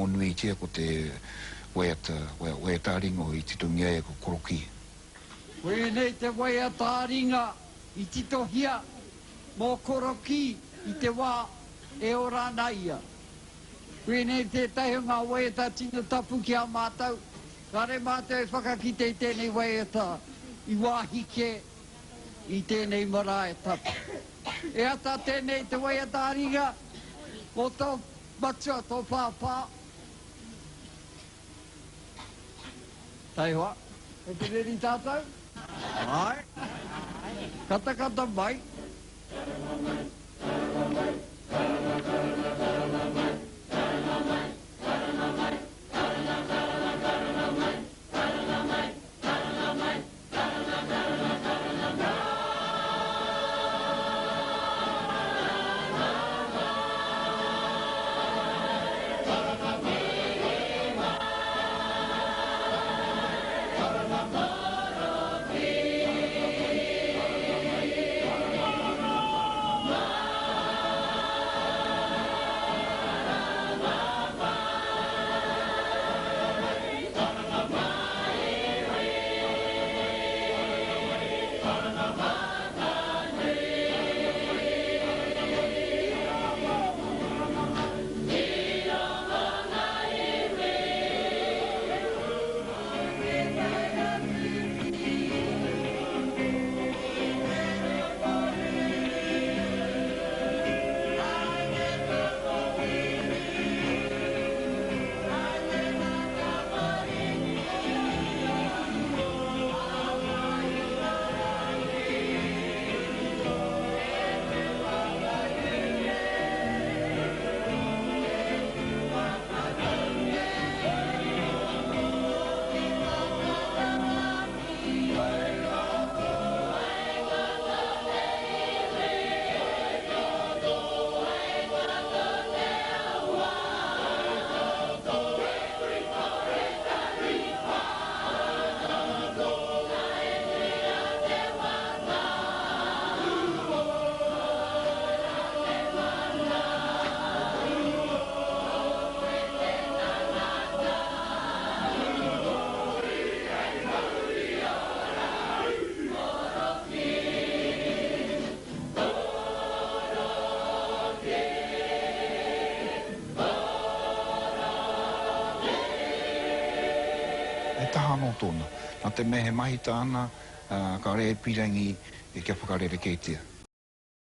mo nui tia ko te waiata ringo I te tungia e ko koroki. Wēnei te waiata ringa I titohia mō koroki I te wā e ora naia. Wēnei te taihunga waiata tino tapu ki a mātou. Kare mātou e whakakite I tēnei waiata I wāhike I tēnei mara e tapu. E ata tēnei te waiata ringa mō tō matua tō pāpā. Taiwa, e te reri tātou? Ai. Kata mai. Tahano tōna. Nā te mehe mahi tāna, ka re pirangi e kia whakarere kei tia.